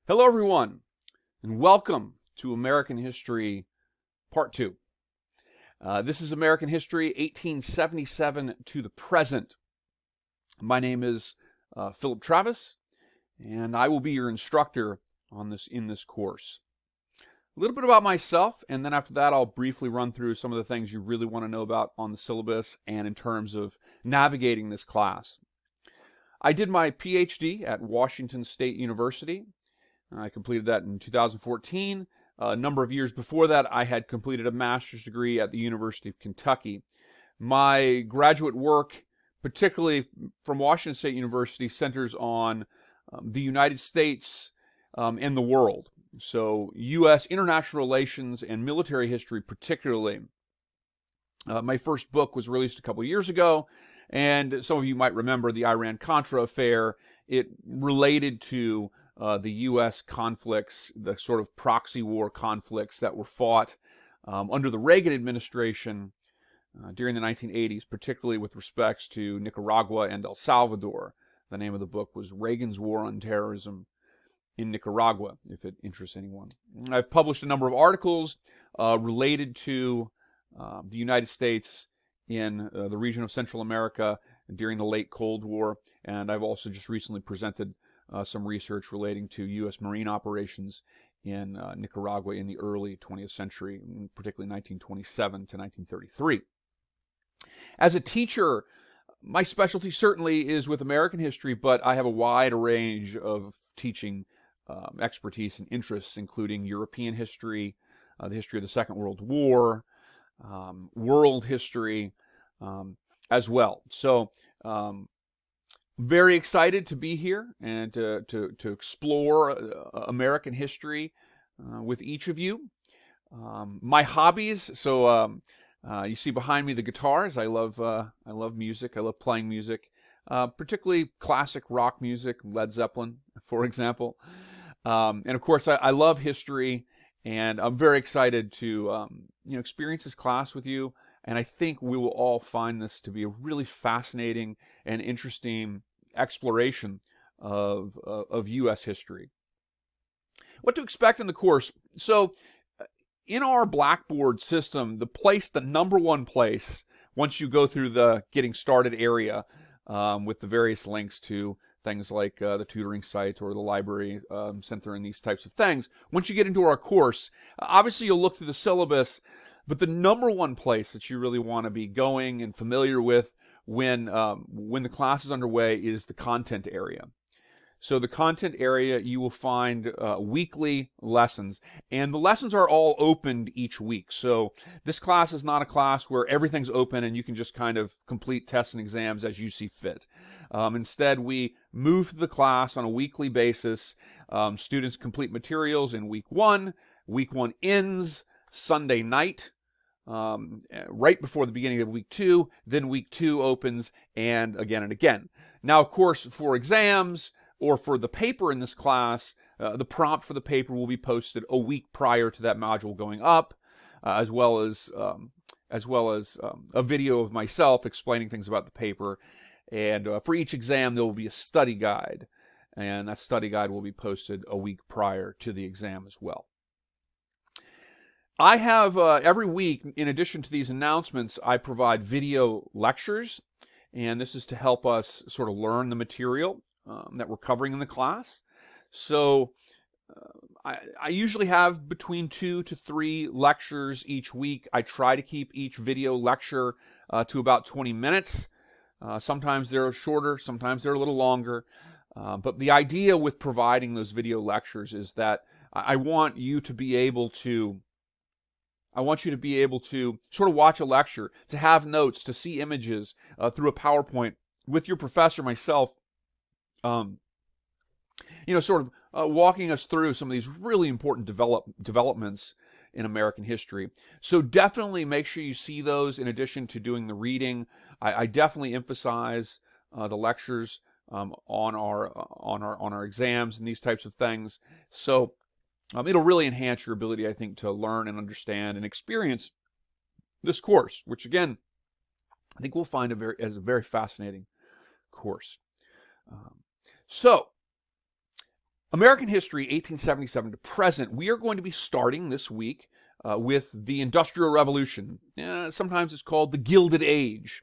Hello, everyone, and welcome to American History Part 2. This is American History 1877 to the present. My name is Philip Travis, and I will be your instructor in this course. A little bit about myself, and then after that, I'll briefly run through some of the things you really want to know about on the syllabus and in terms of navigating this class. I did my PhD at Washington State University. I completed that in 2014. A number of years before that, I had completed a master's degree at the University of Kentucky. My graduate work, particularly from Washington State University, centers on the United States and the world. So U.S. international relations and military history particularly. My first book was released a couple years ago, and some of you might remember the Iran-Contra affair. It related to the U.S. conflicts, the sort of proxy war conflicts that were fought under the Reagan administration during the 1980s, particularly with respects to Nicaragua and El Salvador. The name of the book was Reagan's War on Terrorism in Nicaragua, if it interests anyone. I've published a number of articles related to the United States in the region of Central America during the late Cold War, and I've also just recently presented some research relating to U.S. Marine operations in Nicaragua in the early 20th century, particularly 1927 to 1933. As a teacher, my specialty certainly is with American history, but I have a wide range of teaching expertise and interests, including European history, the history of the Second World War, world history as well. So very excited to be here and to explore American history with each of you. My hobbies, so you see behind me the guitars. I love music. I love playing music, particularly classic rock music, Led Zeppelin, for example. And of course, I love history, and I'm very excited to experience this class with you. And I think we will all find this to be a really fascinating and interesting exploration of U.S. history. What to expect in the course? So, in our Blackboard system, the number one place, once you go through the getting started area with the various links to things like the tutoring site or the library center and these types of things, once you get into our course, obviously you'll look through the syllabus. But the number one place that you really want to be going and familiar with when the class is underway is the content area. So the content area, you will find weekly lessons, and the lessons are all opened each week. So this class is not a class where everything's open and you can just kind of complete tests and exams as you see fit. Instead, we move the class on a weekly basis. Students complete materials in week one. Week one ends Sunday night. Right before the beginning of week two, then week two opens, and again. Now, of course, for exams or for the paper in this class, the prompt for the paper will be posted a week prior to that module going up, as well as a video of myself explaining things about the paper. And for each exam, there will be a study guide, and that study guide will be posted a week prior to the exam as well. I have every week, in addition to these announcements, I provide video lectures, and this is to help us sort of learn the material that we're covering in the class. So I usually have between 2 to 3 lectures each week. I try to keep each video lecture to about 20 minutes. Sometimes they're shorter, sometimes they're a little longer. But the idea with providing those video lectures is that I want you to be able to sort of watch a lecture, to have notes, to see images through a PowerPoint with your professor, myself, sort of walking us through some of these really important developments in American history. So definitely make sure you see those in addition to doing the reading. I definitely emphasize the lectures on our exams and these types of things. So it'll really enhance your ability, I think, to learn and understand and experience this course, which again, I think we'll find as a very fascinating course. So American history, 1877 to present. We are going to be starting this week with the Industrial Revolution. Sometimes it's called the Gilded Age.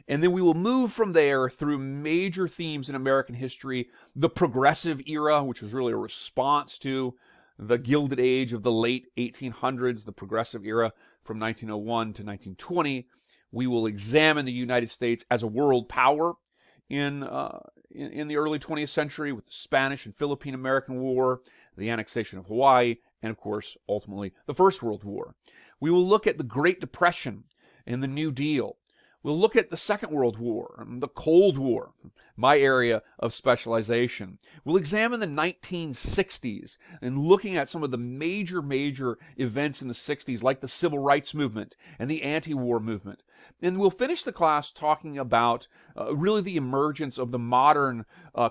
And then we will move from there through major themes in American history. The Progressive Era, which was really a response to the Gilded Age of the late 1800s, the Progressive Era from 1901 to 1920. We will examine the United States as a world power in the early 20th century with the Spanish and Philippine-American War, the annexation of Hawaii, and of course, ultimately, the First World War. We will look at the Great Depression and the New Deal. We'll look at the Second World War, the Cold War, my area of specialization. We'll examine the 1960s and looking at some of the major events in the 60s, like the Civil Rights Movement and the anti-war movement. And we'll finish the class talking about really the emergence of the modern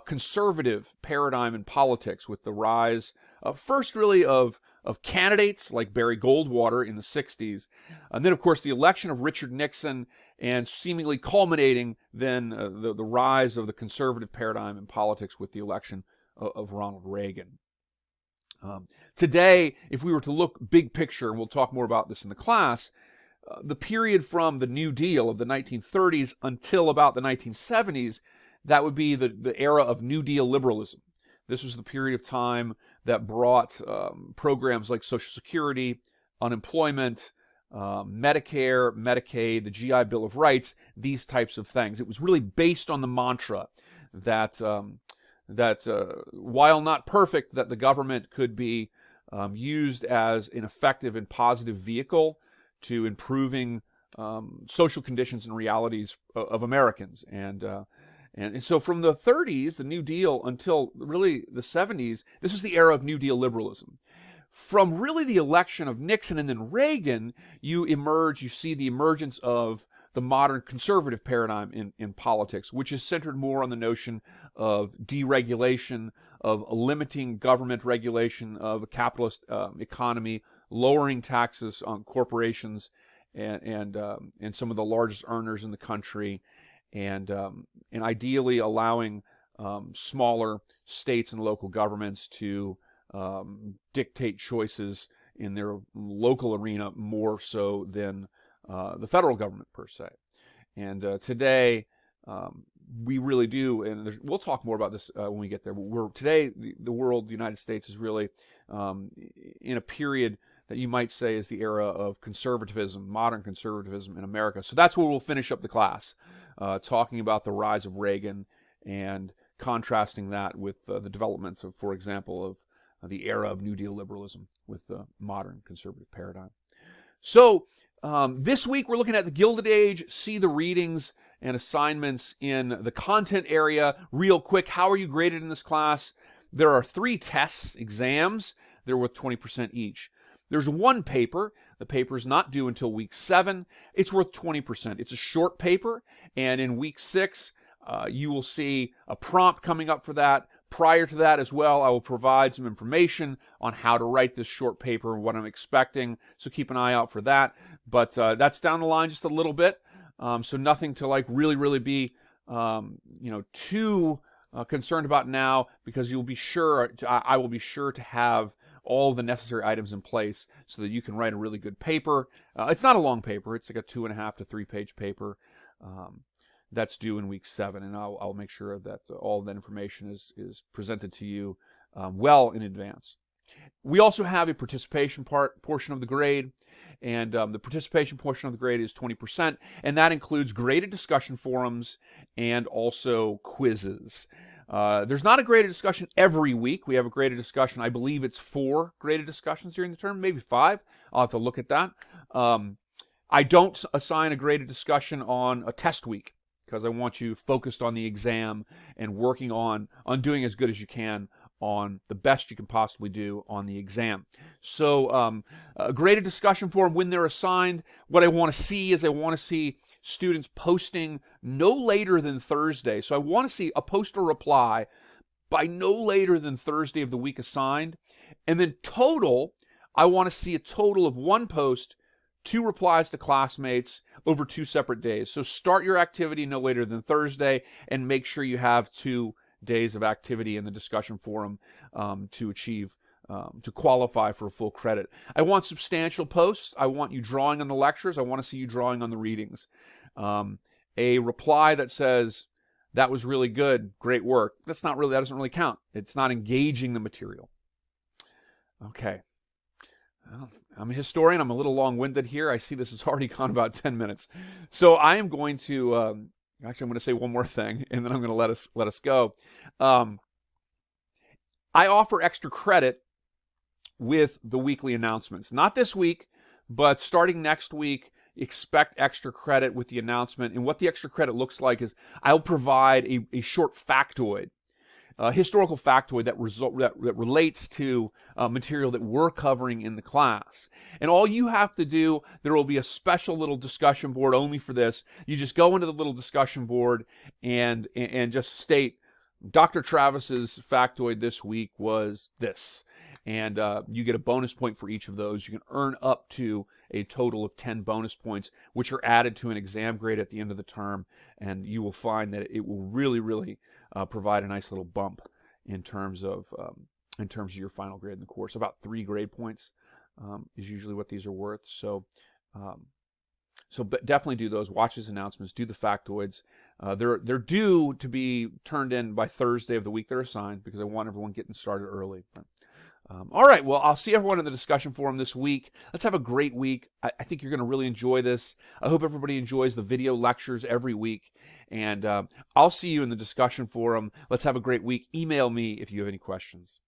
conservative paradigm in politics with the rise, first really of candidates like Barry Goldwater in the 60s, and then, of course, the election of Richard Nixon, and seemingly culminating then the rise of the conservative paradigm in politics with the election of Ronald Reagan. Today, if we were to look big picture, and we'll talk more about this in the class, the period from the New Deal of the 1930s until about the 1970s, that would be the era of New Deal liberalism. This was the period of time that brought programs like Social Security, unemployment, Medicare, Medicaid, the GI Bill of Rights, these types of things. It was really based on the mantra that while not perfect, that the government could be used as an effective and positive vehicle to improving social conditions and realities of Americans. And so from the 30s, the New Deal, until really the 70s, this is the era of New Deal liberalism. From really the election of Nixon and then Reagan, you see the emergence of the modern conservative paradigm in politics, which is centered more on the notion of deregulation, of limiting government regulation of a capitalist economy, lowering taxes on corporations and some of the largest earners in the country, and ideally allowing smaller states and local governments to dictate choices in their local arena more so than the federal government per se. And today, we really do, and we'll talk more about this when we get there. Today, the world, the United States, is really in a period that you might say is the era of conservatism, modern conservatism in America. So that's where we'll finish up the class, talking about the rise of Reagan and contrasting that with the developments of, for example, of the era of New Deal liberalism with the modern conservative paradigm. So this week we're looking at the Gilded Age. See the readings and assignments in the content area. Real quick, how are you graded in this class? There are 3 tests, exams. They're worth 20% each. There's one paper. The paper is not due until week 7. It's worth 20%. It's a short paper, and in week 6, you will see a prompt coming up for that. Prior to that as well, I will provide some information on how to write this short paper and what I'm expecting, so keep an eye out for that. But that's down the line just a little bit, so nothing to like really be too concerned about now, because I will be sure to have all the necessary items in place so that you can write a really good paper. It's not a long paper. It's like a 2.5 to 3 page paper. That's due in week 7, and I'll make sure that all of that information is presented to you well in advance. We also have a participation portion of the grade, and the participation portion of the grade is 20%, and that includes graded discussion forums and also quizzes. There's not a graded discussion every week. We have a graded discussion. I believe it's 4 graded discussions during the term, maybe 5. I'll have to look at that. I don't assign a graded discussion on a test week, because I want you focused on the exam and working on doing as good as you can on the best you can possibly do on the exam. So a graded discussion forum, when they're assigned, what I want to see is I want to see students posting no later than Thursday. So I want to see a post or reply by no later than Thursday of the week assigned. And then total, I want to see a total of 1 post, 2 replies to classmates over 2 separate days. So start your activity no later than Thursday and make sure you have 2 days of activity in the discussion forum to achieve, to qualify for full credit. I want substantial posts. I want you drawing on the lectures. I want to see you drawing on the readings. A reply that says, "That was really good, great work," that doesn't really count. It's not engaging the material. Okay. Well, I'm a historian. I'm a little long-winded here. I see this has already gone about 10 minutes. So I am going to, actually I'm going to say one more thing, and then I'm going to let us go. I offer extra credit with the weekly announcements. Not this week, but starting next week, expect extra credit with the announcement. And what the extra credit looks like is I'll provide a short factoid, a historical factoid that relates to material that we're covering in the class. And all you have to do, there will be a special little discussion board only for this. You just go into the little discussion board and just state, Dr. Travis's factoid this week was this. And you get a bonus point for each of those. You can earn up to a total of 10 bonus points, which are added to an exam grade at the end of the term. And you will find that it will really, really provide a nice little bump in terms of your final grade in the course. About 3 grade points is usually what these are worth. So definitely do those. Watch his announcements. Do the factoids. They're due to be turned in by Thursday of the week they're assigned, because I want everyone getting started early. All right, well, I'll see everyone in the discussion forum this week. Let's have a great week. I think you're going to really enjoy this. I hope everybody enjoys the video lectures every week. And I'll see you in the discussion forum. Let's have a great week. Email me if you have any questions.